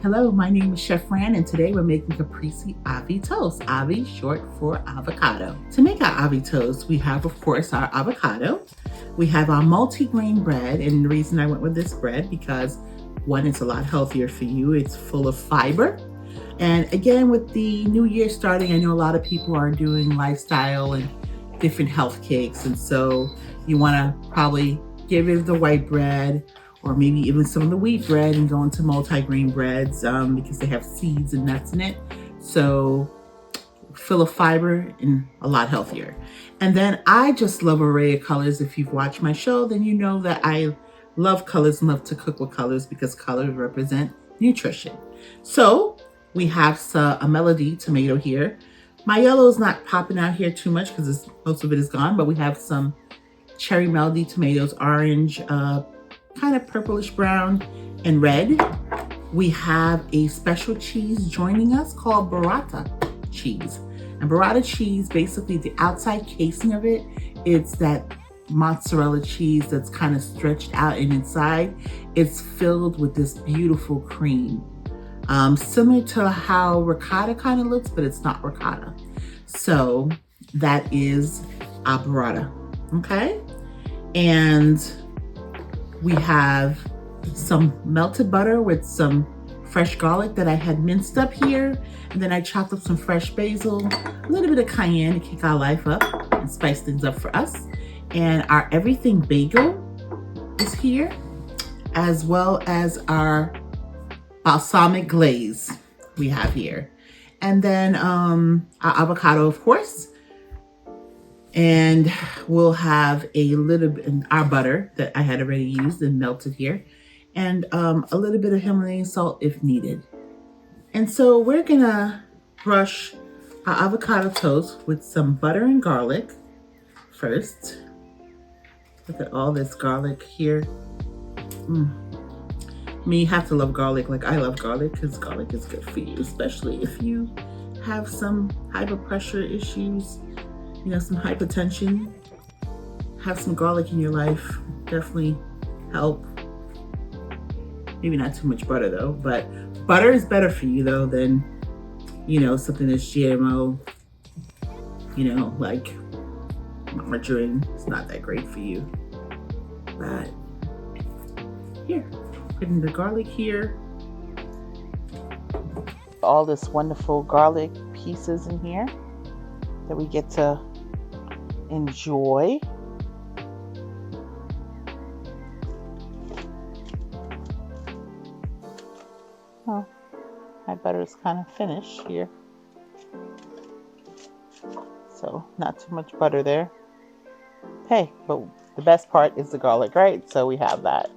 Hello, my name is Chef Fran, and today we're making Caprese Avocado Toast. Avi, short for avocado. To make our Avi toast, we have, of course, our avocado. We have our multi-grain bread, and the reason I went with this bread because one, it's a lot healthier for you. It's full of fiber. And again, with the new year starting, I know a lot of people are doing lifestyle and different health cakes, and so you want to probably get rid of the white bread, or maybe even some of the wheat bread, and go into multi-grain breads because they have seeds and nuts in it. So full of fiber and a lot healthier. And then I just love an array of colors. If you've watched my show, then you know that I love colors and love to cook with colors because colors represent nutrition. So we have a melody tomato here. My yellow is not popping out here too much because most of it is gone, but we have some cherry melody tomatoes, orange, kind of purplish brown, and red. We have a special cheese joining us called burrata cheese. And burrata cheese, basically the outside casing of it, it's that mozzarella cheese that's kind of stretched out, and inside it's filled with this beautiful cream. Similar to how ricotta kind of looks, but it's not ricotta. So that is our burrata, okay? And we have some melted butter with some fresh garlic that I had minced up here. And then I chopped up some fresh basil, a little bit of cayenne to kick our life up and spice things up for us. And our everything bagel is here, as well as our balsamic glaze we have here. And then our avocado, of course. And we'll have a little bit in our butter that I had already used and melted here, and a little bit of Himalayan salt if needed. And so we're gonna brush our avocado toast with some butter and garlic first. Look at all this garlic here. I mean, you have to love garlic like I love garlic, because garlic is good for you, especially if you have some high blood pressure issues, you know, some hypertension. Have some garlic in your life, definitely help. Maybe not too much butter though, but butter is better for you though than, you know, something that's GMO, you know, like margarine. It's not that great for you. But here, putting the garlic here. All this wonderful garlic pieces in here that we get to enjoy. Oh, my butter is kind of finished here, so not too much butter there. Hey, but the best part is the garlic, right? So we have that.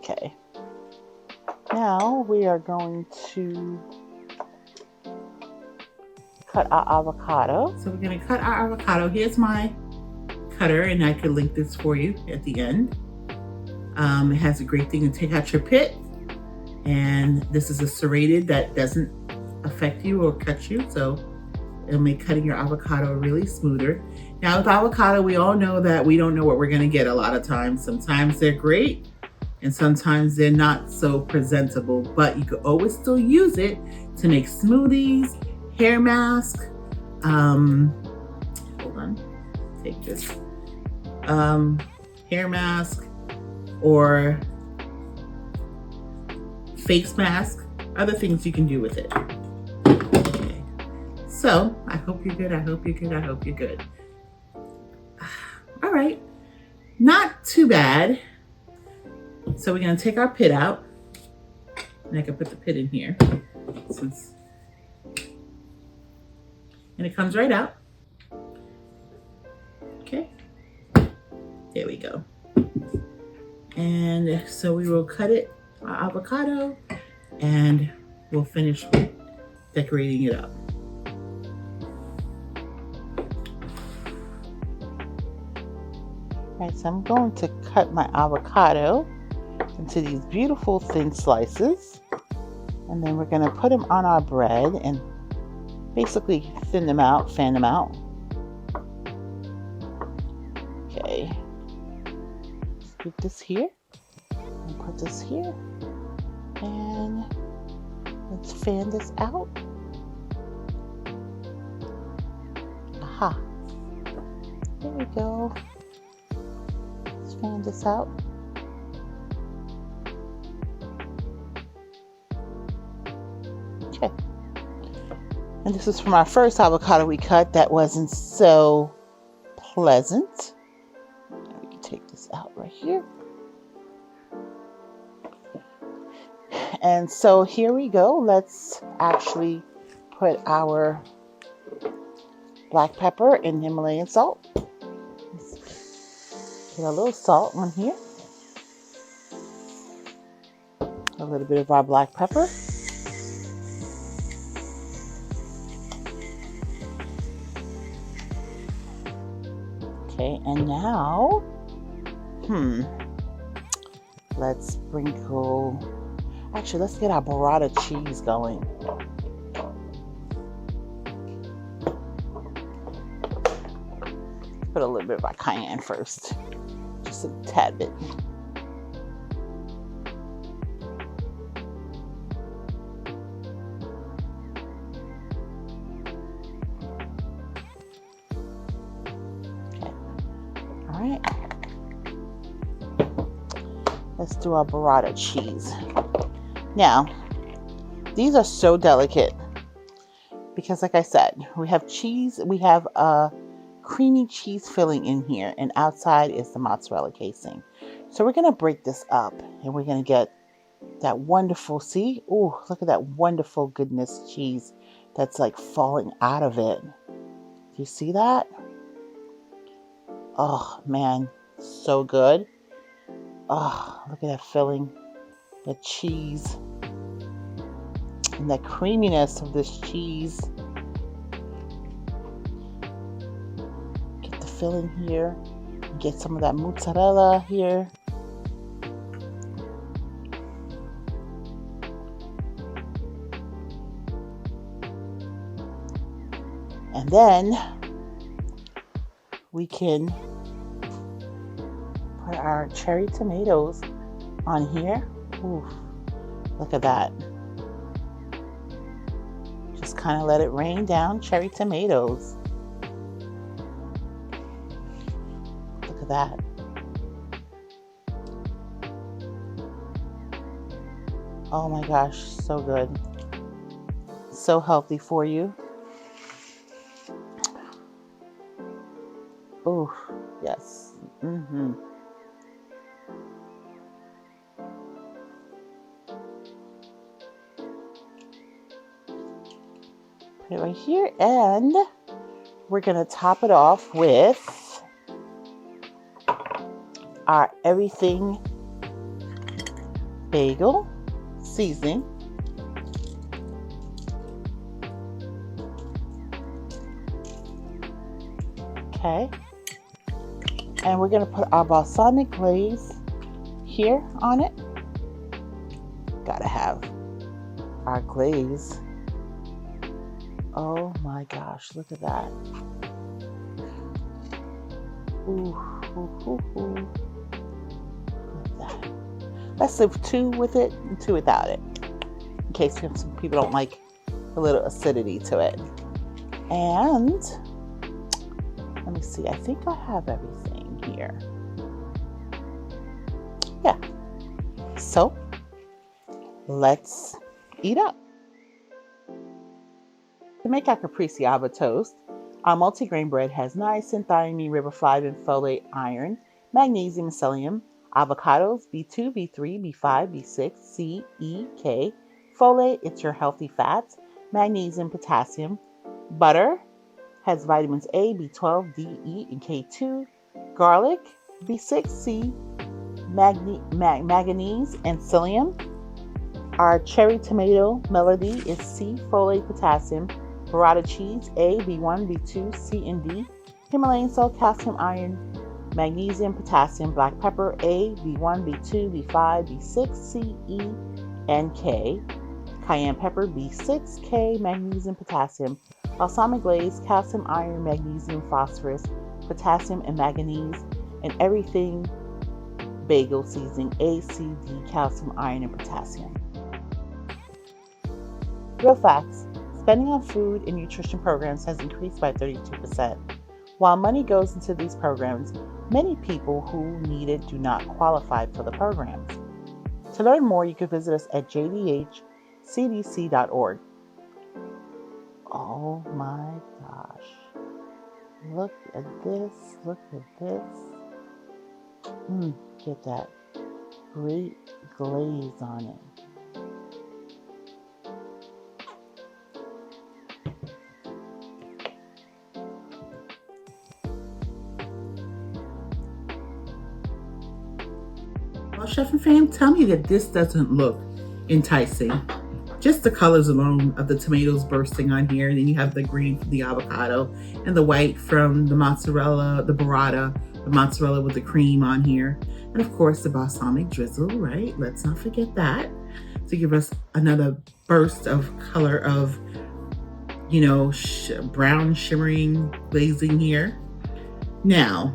Okay. Now we are going to cut our avocado. So we're going to cut our avocado. Here's my cutter, and I could link this for you at the end. It has a great thing to take out your pit, and this is a serrated that doesn't affect you or cut you, so it'll make cutting your avocado really smoother. Now with avocado, we all know that we don't know what we're going to get a lot of times. Sometimes they're great, and sometimes they're not so presentable, but you could always still use it to make smoothies, hair mask. Hold on, take this. Hair mask or face mask, other things you can do with it. Okay. So I hope you're good. I hope you're good. I hope you're good. All right, not too bad. So we're gonna take our pit out, and I can put the pit in here, and it comes right out. Okay, there we go. And so we will cut it, our avocado, and we'll finish with decorating it up. All right, so I'm going to cut my avocado into these beautiful thin slices, and then we're going to put them on our bread and basically thin them out, fan them out. Okay, scoop this here. And put this here. And let's fan this out. Aha. There we go. Let's fan this out. Okay. And this is from our first avocado we cut that wasn't so pleasant. We can take this out right here. And so here we go. Let's actually put our black pepper and Himalayan salt. Let's get a little salt on here. A little bit of our black pepper. Okay, and now, let's sprinkle. Actually, let's get our burrata cheese going. Put a little bit of our cayenne first, just a tad bit. Okay, all right. Let's do our burrata cheese. Now, these are so delicate because, like I said, we have cheese, we have a creamy cheese filling in here, and outside is the mozzarella casing. So we're going to break this up, and we're going to get that wonderful, see? Oh, look at that wonderful goodness cheese that's like falling out of it. Do you see that? Oh, man, so good. Oh, look at that filling. The cheese and the creaminess of this cheese. Get the filling here. Get some of that mozzarella here. And then we can put our cherry tomatoes on here. Ooh, look at that. Just kind of let it rain down cherry tomatoes. Look at that. Oh my gosh, so good. So healthy for you. Oh, yes. Put it right here, and we're going to top it off with our everything bagel seasoning. Okay. And we're going to put our balsamic glaze here on it. Gotta have our glaze. Oh my gosh, look at that. Ooh, ooh, ooh, ooh. Look at that. Let's do 2 with it and 2 without it, in case some people don't like a little acidity to it. And let me see, I think I have everything here. Yeah. So let's eat up. To make our Caprese Avocado Toast, our multigrain bread has niacin, thiamine, riboflavin, folate, iron, magnesium, and selenium, avocados, B2, B3, B5, B6, C, E, K, folate, it's your healthy fats, magnesium, potassium, butter has vitamins A, B12, D, E, and K2, garlic, B6, C, manganese, and psyllium. Our cherry tomato melody is C, folate, potassium, burrata cheese, A, B1, B2, C, and D, Himalayan salt, calcium, iron, magnesium, potassium, black pepper, A, B1, B2, B5, B6, C, E, and K, cayenne pepper, B6, K, magnesium, potassium, balsamic glaze, calcium, iron, magnesium, phosphorus, potassium, and manganese, and everything bagel seasoning A, C, D, calcium, iron, and potassium. Real facts. Spending on food and nutrition programs has increased by 32%. While money goes into these programs, many people who need it do not qualify for the programs. To learn more, you can visit us at jdhcdc.org. Oh my gosh. Look at this. Look at this. Get that great glaze on it. Well, Chef and Fran, tell me that this doesn't look enticing. Just the colors alone of the tomatoes bursting on here, and then you have the green from the avocado and the white from the mozzarella, the burrata, the mozzarella with the cream on here, and of course the balsamic drizzle, right? Let's not forget that, to give us another burst of color of, brown shimmering glazing here. Now,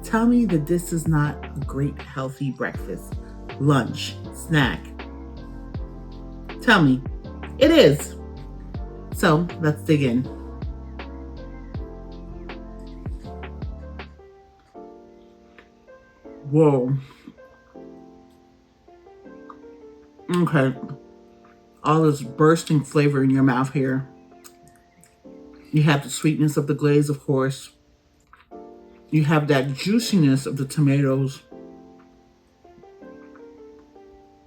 tell me that this is not a great healthy breakfast, lunch, snack. Tell me. It is. So let's dig in. Whoa. Okay. All this bursting flavor in your mouth here. You have the sweetness of the glaze, of course. You have that juiciness of the tomatoes.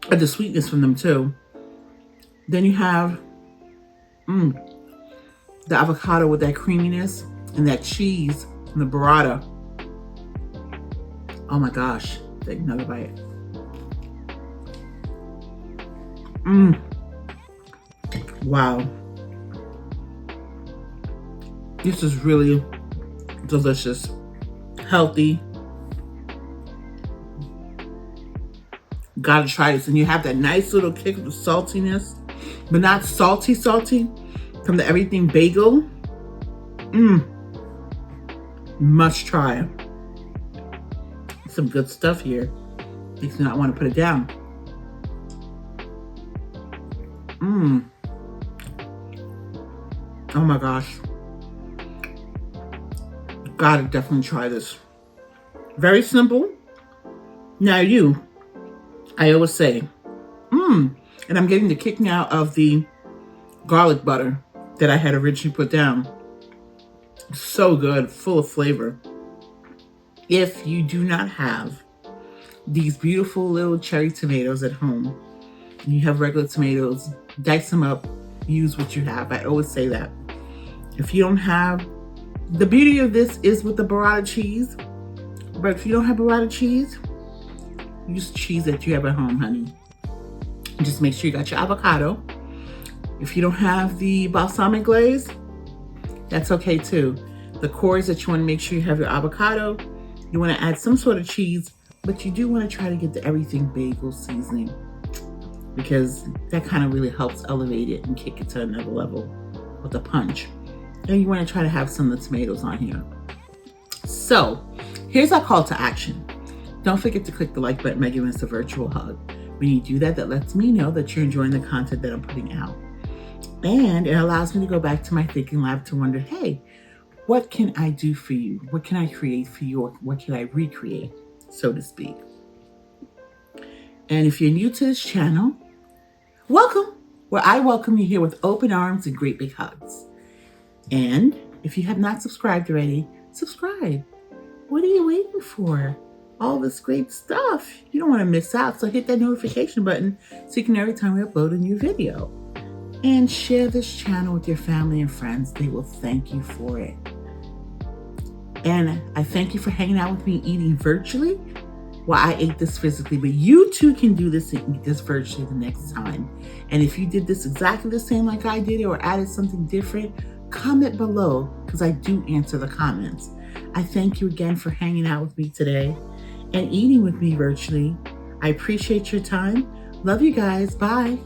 And the sweetness from them too. Then you have the avocado with that creaminess and that cheese and the burrata. Oh my gosh. Take another bite. Wow. This is really delicious. Healthy. Gotta try this. And you have that nice little kick of the saltiness, but not salty from the everything bagel. Must try. Some good stuff here. Makes me not want to put it down. Oh my gosh. Gotta definitely try this. Very simple. Now I always say, and I'm getting the kick now of the garlic butter that I had originally put down. So good, full of flavor. If you do not have these beautiful little cherry tomatoes at home, and you have regular tomatoes, dice them up, use what you have. I always say that. If you don't have, the beauty of this is with the burrata cheese, but if you don't have burrata cheese, use cheese that you have at home, honey. Just make sure you got your avocado. If you don't have the balsamic glaze, that's okay too. The core is that you want to make sure you have your avocado. You want to add some sort of cheese, but you do want to try to get the everything bagel seasoning, because that kind of really helps elevate it and kick it to another level with a punch. And you want to try to have some of the tomatoes on here. So here's our call to action. Don't forget to click the like button by giving us a virtual hug. When you do that, that lets me know that you're enjoying the content that I'm putting out. And it allows me to go back to my thinking lab to wonder, hey, what can I do for you? What can I create for you? Or what can I recreate, so to speak? And if you're new to this channel, welcome, where I welcome you here with open arms and great big hugs. And if you have not subscribed already, subscribe. What are you waiting for? All this great stuff. You don't want to miss out, so hit that notification button so you can every time we upload a new video. And share this channel with your family and friends. They will thank you for it. And I thank you for hanging out with me eating virtually while I ate this physically, but you too can do this and eat this virtually the next time. And if you did this exactly the same like I did it or added something different, comment below, because I do answer the comments. I thank you again for hanging out with me today and eating with me virtually. I appreciate your time. Love you guys. Bye.